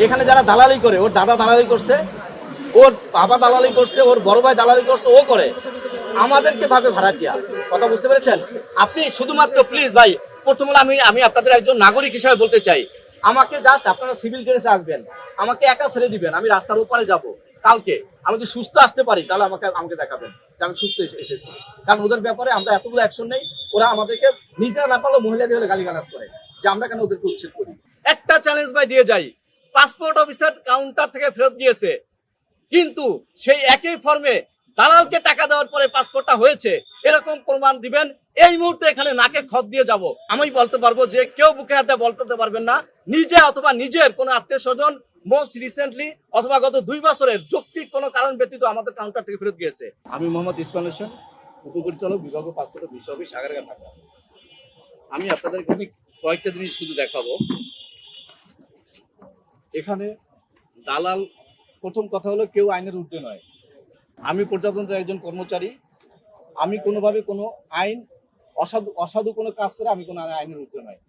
এখানে যারা দালালি করে, ওর দাদা দালালি করছে, ওর বাবা দালালি করছে, ওর বড় ভাই দালালি করছে, ও করে, আমাদেরকে ভাবে ভাড়াটিয়া। কথা বুঝতে পেরেছেন? আপনি শুধুমাত্র প্লিজ ভাই, প্রথম হলো আমি আপনাদের একজন নাগরিক হিসাবে বলতে চাই, আমাকে জাস্ট আপনারা সিভিল ড্রেসে আসবেন, আমাকে একা ছেড়ে দিবেন, আমি রাস্তার উপরে যাব কালকে। আমি যদি সুস্থ আসতে পারি তাহলে আমাকে দেখাবেন যে আমি সুস্থ এসেছি। কারণ ওদের ব্যাপারে আমরা এতগুলো অ্যাকশন নেই, ওরা আমাদেরকে নিজেরা না পারলেও মহিলাদের হলে গালিগালাজ করে যে আমরা কেন ওদেরকে উচ্ছেদ করি। একটা চ্যালেঞ্জ ভাই দিয়ে যাই, পাসপোর্ট অফিসার কাউন্টার থেকে ফেরত গিয়েছে, কিন্তু সেই একই ফর্মে দালালকে টাকা দেওয়ার পরে পাসপোর্টটা হয়েছে, এরকম প্রমাণ দিবেন। এই মুহূর্তে এখানে নাকে খত দিয়ে যাব। আমি বলতে পারবো যে কেউ বুকে হাতে বলতে পারবেন না নিজে অথবা নিজের কোনো আত্মীয় স্বজন মোস্ট রিসেন্টলি অথবা গত 2 বছরের যৌক্তিক কোনো কারণ ব্যতীত আমাদের কাউন্টার থেকে ফেরত গিয়েছে। আমি মোহাম্মদ ইসমাইল হোসেন, উপপরিচালক, বিভাগ passport visa office, Agargaon, Dhaka. আমি আপনাদেরকে কয়েকটা জিনিস শুধু দেখাবো। এখানে দালাল, প্রথম কথা হলো কেউ আইনের ঊর্ধ্বে নয়। আমি প্রজাতন্ত্রের একজন কর্মচারী, আমি কোনোভাবে কোনো আইন অসাধু কোনো কাজ করে আমি কোনো আইনের ঊর্ধ্বে নয়।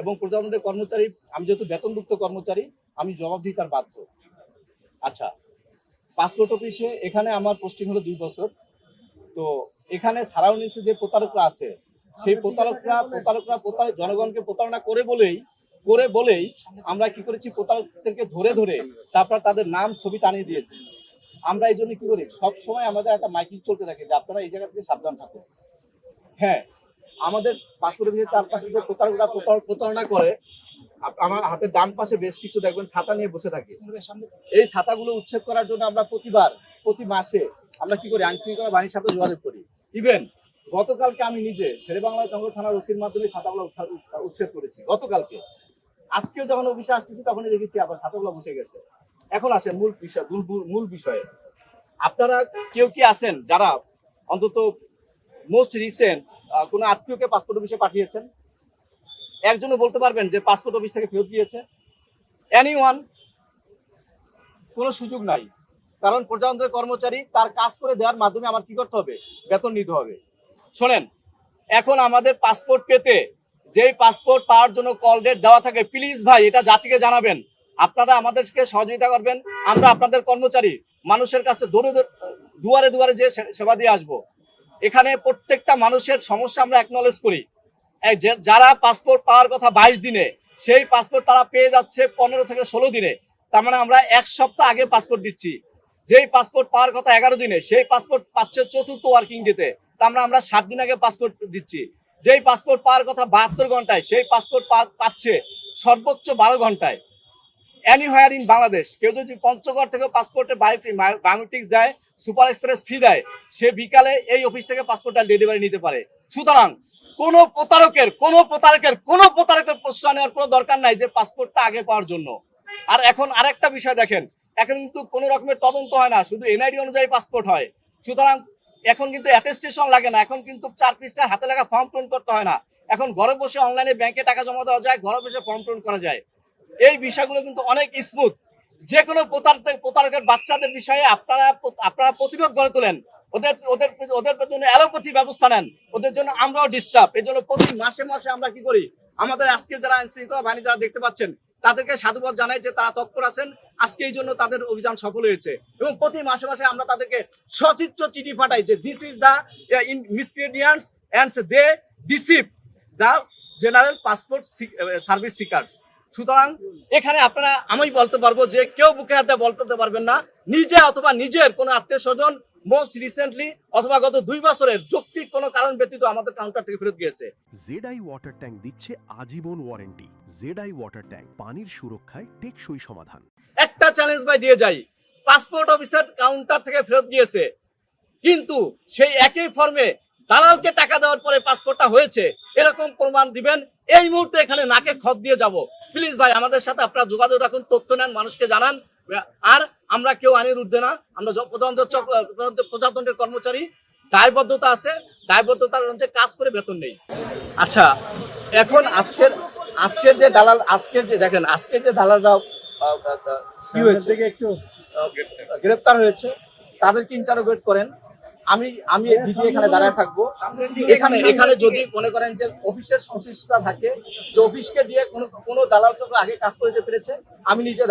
এবং প্রজাতন্ত্রের কর্মচারী, আমি যেহেতু বেতনভুক্ত কর্মচারী, আমি জবাবদিহিতার বাধ্য। আচ্ছা, পাসপোর্ট অফিসে এখানে আমার পোস্টিং হলো 2 বছর। তো এখানে সারাউন্ডিংসে যে প্রতারকরা আছে, সেই প্রতারকরা জনগণকে প্রতারণা করে বলেই আমরা কি করেছি, প্রতারকদেরকে ধরে তারপর তাদের নাম ছবি টানিয়ে দিয়েছি। আমরা এই জন্য কি করি, সবসময় আমাদের একটা মাইকিং চলতে থাকে যে আপনারা এই জায়গা থেকে সাবধান থাকুন। হ্যাঁ, আমাদের পাসপোর্ট অফিসের চারপাশে যে প্রতারণা করে, আমার হাতের ডান পাশে বেশ কিছু দেখবেন ছাতা নিয়ে বসে থাকে। এই ছাতাগুলো উচ্ছেদ করার জন্য আমরা প্রতি মাসে আমরা কি করি, আইন শৃঙ্খলা বাহিনীর সাথে যোগাযোগ করি। ইভেন গতকালকে আমি নিজে শেরেবাংলা জঙ্গল থানার ওসির মাধ্যমে ছাতাগুলো উচ্ছেদ করেছি গতকালকে। আজকেও যখন অফিসে আসতেছি তখনই দেখেছি আবার ছাতাগুলো বসে গেছে। এখন আসেন মূল বিষয়ে। আপনারা কেউ কি আছেন যারা অন্তত মোস্ট রিসেন্ট কোনো আত্মীয়কে পাসপোর্ট অফিসে পাঠিয়েছেন? একজনও বলতে পারবেন যে পাসপোর্ট অফিস থেকে ফেরত গিয়েছে? এনিওয়ান? কোনো সুযোগ নাই। কারণ প্রজাতন্ত্রের কর্মচারী, তার কাজ করে দেওয়ার মাধ্যমে আমার কি করতে হবে, বেতন নিতে হবে। শোনেন, এখন আমাদের পাসপোর্ট পেতে, যেই পাসপোর্ট পাওয়ার জন্য কল ডেট দেওয়া থাকে, প্লিজ ভাই এটা জাতিকে জানাবেন, আপনারা আমাদেরকে সহযোগিতা করবেন। আমরা আপনাদের কর্মচারী, মানুষের কাছে দুয়ারে যে সেবা দিয়ে আসবো। এখানে প্রত্যেকটা মানুষের সমস্যা আমরা অ্যাকনলেজ করি। যারা পাসপোর্ট পাওয়ার কথা 22 দিনে, সেই পাসপোর্ট তারা পেয়ে যাচ্ছে 15 থেকে 16 দিনে। তার মানে আমরা 1 সপ্তাহ আগে পাসপোর্ট দিচ্ছি। যেই পাসপোর্ট পাওয়ার কথা 11 দিনে, সেই পাসপোর্ট পাচ্ছে 4th ওয়ার্কিং ডেতে। তার মানে আমরা 7 দিন আগে পাসপোর্ট দিচ্ছি। যেই পাসপোর্ট পাওয়ার কথা 72 ঘন্টায়, সেই পাসপোর্ট পাচ্ছে সর্বোচ্চ 12 ঘন্টায়। Anywhere in Bangladesh. কেউ যদি পঞ্চগড় থেকে পাসপোর্টে বায়োমেট্রিক্স দেয়, সুপার এক্সপ্রেস ফি দেয়, সে বিকালে এই অফিস থেকে পাসপোর্টটা ডেলিভারি নিতে পারে। সুতরাং কোনো প্রতারকের প্রশ্রয় নেওয়ার কোনো দরকার নাই যে পাসপোর্টটা আগে পাওয়ার জন্য। আর এখন আরেকটা বিষয় দেখেন, এখন কিন্তু কোনো রকমের তদন্ত হয় না, শুধু এনআইডি অনুযায়ী পাসপোর্ট হয়। সুতরাং এখন কিন্তু অ্যাটেস্টেশন লাগে না, এখন কিন্তু 4 পৃষ্ঠার হাতে লেখা ফর্ম পূরণ করতে হয় না। এখন ঘরে বসে অনলাইনে ব্যাংকে টাকা জমা দেওয়া যায়, ঘরে বসে ফর্ম পূরণ করা যায়। এই বিষয়গুলো কিন্তু অনেক স্মুথ। যে কোনো প্রতারকের বাচ্চাদের বিষয়ে আপনারা প্রতিরোধ গড়ে তোলেন, ওদের জন্য অ্যালোপ্যাথি ব্যবস্থা নেন, ওদের জন্য আমরাও ডিস্টার্ব। এই জন্য প্রতি মাসে আমরা কি করি, আমাদের আজকে যারা আইন শৃঙ্খলা বাহিনী যারা দেখতে পাচ্ছেন, তাদেরকে সাধুবাদ জানাই যে তারা তৎপর আছেন। আজকে এই জন্য তাদের অভিযান সফল হয়েছে। এবং প্রতি মাসে আমরা তাদেরকে সচিত্র চিঠি পাঠাই যে this is the miscreants and they deceive the general passport service seekers. সুতরাং এখানে আমি বলতে পারবো যে কেউ বুকে হাতে বলতে পারবেন না নিজে অথবা নিজের কোনো আত্মীয় স্বজন মোস্ট রিসেন্টলি অথবা গত 2 বছরের যৌক্তিক কোনো কারণ ব্যতীত আমাদের কাউন্টার থেকে ফেরত গিয়েছে। জেডআই ওয়াটার ট্যাঙ্ক দিচ্ছে আজীবন ওয়ারেন্টি। জেডআই ওয়াটার ট্যাঙ্ক, পানির সুরক্ষায় টেকসই সমাধান। একটা চ্যালেঞ্জ ভাই দিয়ে যাই, পাসপোর্ট অফিসার কাউন্টার থেকে ফেরত গিয়েছে, কিন্তু সেই একই ফর্মে দালালকে টাকা দেওয়ার পরে পাসপোর্টটা হয়েছে, এরকম প্রমাণ দিবেন। এই মুহূর্তে এখানে নাকে খত দিয়ে যাব। প্লিজ ভাই আমাদের সাথে আপনারা যোগাযোগ রাখুন, তথ্য নেন, মানুষকে জানান। আর আমরা কেউ আইনের ঊর্ধ্বে না, আমরা প্রজাতন্ত্রের কর্মচারী। দায়বদ্ধতা আছে, দায়বদ্ধতার অনুযায়ী কাজ করে বেতন নেই। আচ্ছা, এখন আজকের যে দালালরা কি হয়েছে, একটু গ্রেফতার হয়েছে, তাদেরকে ইন্টারোগেট করেন। আমি আমি দিদি এখানে দাঁড়ায় থাকবো। এখানে এখানে যদি মনে করেন যে অফিসের সংশ্লিষ্টতা থাকে, যে অফিসকে দিয়ে কোনো দালাল চক্র আগে কাজ করে দিতে পেরেছে, আমি নিজে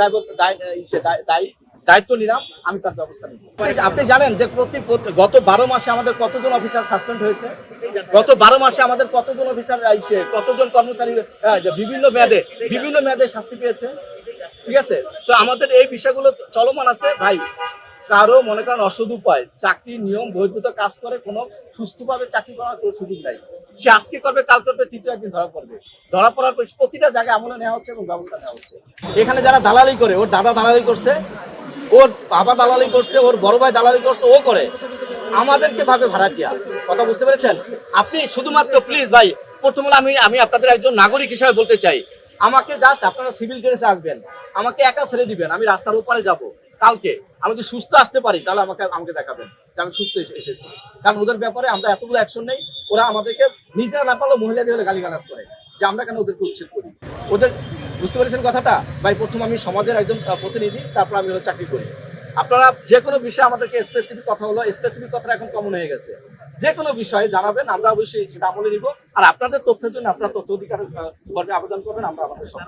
দায়িত্ব নিলাম, আমি তার ব্যবস্থা নিব। আপনি জানেন যে গত 12 মাসে আমাদের কতজন অফিসার সাসপেন্ড হয়েছে? গত 12 মাসে আমাদের কতজন অফিসার কতজন কর্মচারী বিভিন্ন মেয়াদে শাস্তি পেয়েছে। ঠিক আছে, তো আমাদের এই বিষয়গুলো চলমান আছে ভাই। কারো মনে করেন অসৎ উপায় চাকরির নিয়ম বহির্ভূত কাজ করে কোনো সুষ্ঠুভাবে চাকরি করার কোনো সুযোগ নাই। সে আজকে করবে, কাল করবে, তৃতীয় একদিন ধরা পড়বে। ধরা পড়ার পর প্রতিটা জায়গায় আমলে নেওয়া হচ্ছে এবং ব্যবস্থা নেওয়া হচ্ছে। এখানে যারা দালালি করে, ওর দাদা দালালি করছে, ওর বাবা দালালি করছে, ওর বড় ভাই দালালি করছে, ও করে আমাদেরকে ভাবে ভাড়াটিয়া। কথা বুঝতে পেরেছেন? আপনি শুধুমাত্র প্লিজ ভাই, প্রথমে আমি আপনাদের একজন নাগরিক হিসাবে বলতে চাই, আমাকে জাস্ট আপনারা সিভিল ড্রেসে আসবেন, আমাকে একা ছেড়ে দিবেন, আমি রাস্তার উপরে যাব কালকে। আমি যদি সুস্থ আসতে পারি তাহলে আমাকে দেখাবেন যে আমি সুস্থ এসেছি। কারণ ওদের ব্যাপারে আমরা এতগুলো অ্যাকশন নেই, ওরা আমাদেরকে নিজেরা না পারলেও মহিলাদের হলে গালিগালাজ করে যে আমরা কেন ওদেরকে উচ্ছেদ করি। ওদের বুঝতে পেরেছেন কথাটা ভাই? প্রথম আমি সমাজের একজন প্রতিনিধি, তারপর আমি চাকরি করি। আপনারা যে কোনো বিষয়ে আমাদেরকে স্পেসিফিক কথা হলো, স্পেসিফিক কথাটা এখন কমন হয়ে গেছে। যে কোনো বিষয়ে জানাবেন, আমরা অবশ্যই সেটা আমলে নিব। আর আপনাদের তথ্যের জন্য আপনারা তথ্য অধিকার আবেদন করবেন, আমরা আমাদের সব